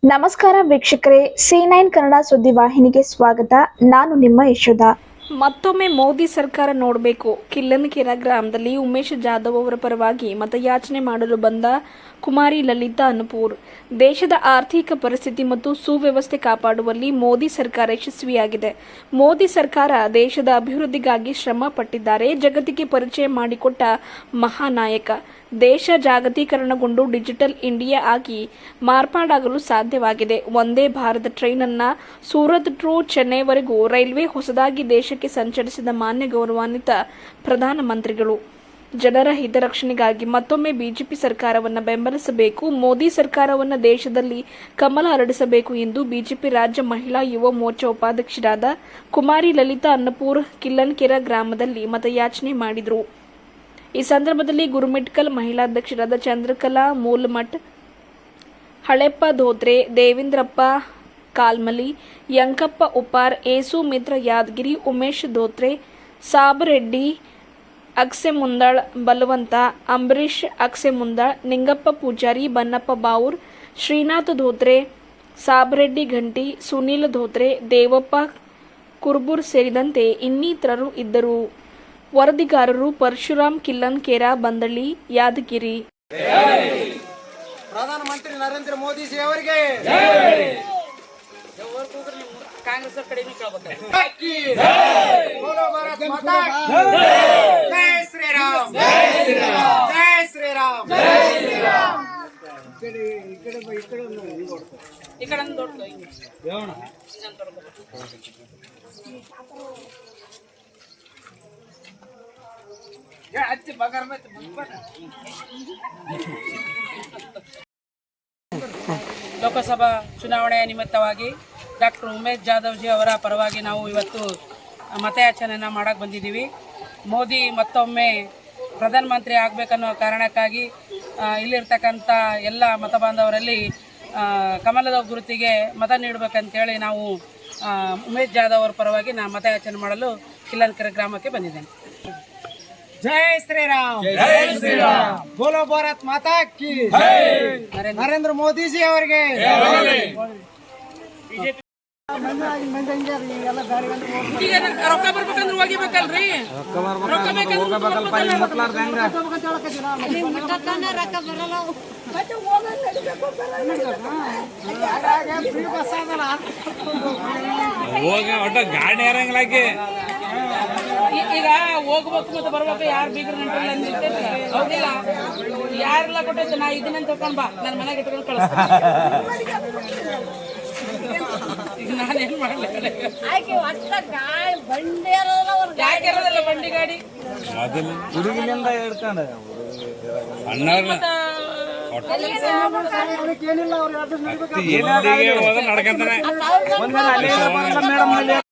ನಮಸ್ಕಾರ ವೀಕ್ಷಕರೇ, C9 ಕನ್ನಡ ಸುದ್ದಿವಾಹಿನಿಗೆ ಸ್ವಾಗತ. ನಾನು ನಿಮ್ಮ ಯಶೋಧ. ಮತ್ತೊಮ್ಮೆ ಮೋದಿ ಸರ್ಕಾರ ನೋಡಬೇಕು. ಕಿಲ್ಲನಕೆರೆ ಗ್ರಾಮದಲ್ಲಿ ಉಮೇಶ್ ಜಾಧವ್ ಅವರ ಪರವಾಗಿ ಮತಯಾಚನೆ ಮಾಡಲು ಬಂದ ಕುಮಾರಿ ಲಲಿತಾ ಅನುಪೂರ್, ದೇಶದ ಆರ್ಥಿಕ ಪರಿಸ್ಥಿತಿ ಮತ್ತು ಸುವ್ಯವಸ್ಥೆ ಕಾಪಾಡುವಲ್ಲಿ ಮೋದಿ ಸರ್ಕಾರ ಯಶಸ್ವಿಯಾಗಿದೆ. ಮೋದಿ ಸರ್ಕಾರ ದೇಶದ ಅಭಿವೃದ್ಧಿಗಾಗಿ ಶ್ರಮ ಪಟ್ಟಿದ್ದಾರೆ. ಜಗತ್ತಿಗೆ ಪರಿಚಯ ಮಾಡಿಕೊಟ್ಟ ಮಹಾನಾಯಕ. ದೇಶ ಜಾಗತೀಕರಣಗೊಂಡು ಡಿಜಿಟಲ್ ಇಂಡಿಯಾ ಆಗಿ ಮಾರ್ಪಾಡಾಗಲು ಸಾಧ್ಯವಾಗಿದೆ. ಒಂದೇ ಭಾರತ ಟ್ರೈನ್ ಅನ್ನ ಸೂರತ್ ಟು ಚೆನ್ನೈವರೆಗೂ ರೈಲ್ವೆ ಹೊಸದಾಗಿ ದೇಶಕ್ಕೆ ಸಂಚರಿಸಿದ ಮಾನ್ಯ ಗೌರವಾನ್ವಿತ ಪ್ರಧಾನಮಂತ್ರಿಗಳು. ಜನರ ಹಿತರಕ್ಷಣೆಗಾಗಿ ಮತ್ತೊಮ್ಮೆ ಬಿಜೆಪಿ ಸರ್ಕಾರವನ್ನು ಬೆಂಬಲಿಸಬೇಕು. ಮೋದಿ ಸರ್ಕಾರವನ್ನು ದೇಶದಲ್ಲಿ ಕಮಲ ಹರಡಿಸಬೇಕು ಎಂದು ಬಿಜೆಪಿ ರಾಜ್ಯ ಮಹಿಳಾ ಯುವ ಮೋರ್ಚಾ ಉಪಾಧ್ಯಕ್ಷರಾದ ಕುಮಾರಿ ಲಲಿತಾ ಅನ್ನಪೂರ್ ಕಿಲ್ಲನಕೆರೆ ಗ್ರಾಮದಲ್ಲಿ ಮತಯಾಚನೆ ಮಾಡಿದರು. ಈ ಸಂದರ್ಭದಲ್ಲಿ ಗುರುಮಿಟ್ಕಲ್ ಮಹಿಳಾಧ್ಯಕ್ಷರಾದ ಚಂದ್ರಕಲಾ ಮೂಲಮಠ್, ಹಳೆಪ್ಪ ಧೋತ್ರೆ, ದೇವೇಂದ್ರಪ್ಪ ಕಾಲ್ಮಲಿ, ಯಂಕಪ್ಪ ಉಪಾರ್, ಏಸು ಮಿತ್ರ ಯಾದಗಿರಿ, ಉಮೇಶ್ ಧೋತ್ರೆ, ಸಾಬರೆಡ್ಡಿ ಅಕ್ಸೆಮುಂದಾಳ್, ಬಲವಂತ, ಅಂಬರೀಶ್ ಅಕ್ಸೆಮುಂದಾಳ್, ನಿಂಗಪ್ಪ ಪೂಜಾರಿ, ಬನ್ನಪ್ಪ ಬಾವೂರ್, ಶ್ರೀನಾಥ್ ಧೋತ್ರೆ, ಸಾಬರೆಡ್ಡಿ ಘಂಟಿ, ಸುನೀಲ್ ಧೋತ್ರೆ, ದೇವಪ್ಪ ಕುರ್ಬೂರ್ ಸೇರಿದಂತೆ ಇನ್ನಿತರರು ಇದ್ದರು. ವರದಿಗಾರರು ಪರಶುರಾಮ್, ಕಿಲ್ಲನಕೆರೆ, ಬಂದಳ್ಳಿ, ಯಾದಗಿರಿ. ಪ್ರಧಾನಮಂತ್ರಿ ನರೇಂದ್ರ ಮೋದಿ ಜಿ ಅವರಿಗೆ ಕಾಂಗ್ರೆಸ್ ಕಡೆನೇ ಜೈ ಶ್ರೀರಾಮ್, ಜೈ ಶ್ರೀರಾಮ್, ಜೈ ಶ್ರೀರಾಮ್, ಜೈ ಶ್ರೀರಾಮ್. ಈ ಕಡೆ ಲೋಕಸಭಾ ಚುನಾವಣೆಯ ನಿಮಿತ್ತವಾಗಿ ಡಾಕ್ಟರ್ ಉಮೇಶ್ ಜಾಧವ್ ಜಿ ಅವರ ಪರವಾಗಿ ನಾವು ಇವತ್ತು ಮತಯಾಚನೆಯನ್ನು ಮಾಡಕ್ಕೆ ಬಂದಿದ್ದೀವಿ. ಮೋದಿ ಮತ್ತೊಮ್ಮೆ ಪ್ರಧಾನಮಂತ್ರಿ ಆಗಬೇಕನ್ನೋ ಕಾರಣಕ್ಕಾಗಿ ಇಲ್ಲಿರ್ತಕ್ಕಂಥ ಎಲ್ಲ ಮತ ಬಾಂಧವರಲ್ಲಿ ಕಮಲದ ಗುರುತಿಗೆ ಮತ ನೀಡಬೇಕಂತೇಳಿ ನಾವು ಉಮೇಶ್ ಜಾಧವ್ ಅವರ ಪರವಾಗಿ ನಾನು ಮತಯಾಚನೆ ಮಾಡಲು ಕಿಲ್ಲನಕೆರೆ ಗ್ರಾಮಕ್ಕೆ ಬಂದಿದ್ದೇನೆ. ಜೈ ಶ್ರೀರಾಮ್, ಜೈ ಶ್ರೀರಾಮ್, ಬೋಲೋ ಭಾರತ್ ಮಾತಾ ಕಿ ಜೈ. ನರೇಂದ್ರ ಮೋದಿ ಜಿ ಅವರಿಗೆ ರೊಕ್ಕ ಬರ್ಬೇಕಂದ್ರೆ ಹೋಗಿಬೇಕಲ್ರಿ, ರೊಕ್ಕ ಗಾಡಿ ಇರಂಗಿಲ್ಲ. ಈಗ ಹೋಗ್ಬೇಕು ಮತ್ತೆ ಬರ್ಬೇಕು, ಯಾರು ಬೀಗ್ರ ಹೌದಿಲ್ಲ, ಯಾರೆಲ್ಲ ಕೊಟ್ಟೈತೆ ನಾ ಇದನ್ನ ತಕೊಂಡ್ ಬಾ, ನನ್ನ ಮನೆಗೆ ಇಟ್ಕೊಂಡು ಕಳಿಸ್ತೀನಿ. ಈಗ ನಾನೇನ್ ಮಾಡ್ಲಿ, ಯಾಕೆ ಇರೋದಿಲ್ಲ ಬಂಡಿ ಗಾಡಿ ಹುಡುಗಿನಿಂದ ಹೇಳ್ಕೊಂಡು ನಡ್ಕಂತಾನೆ.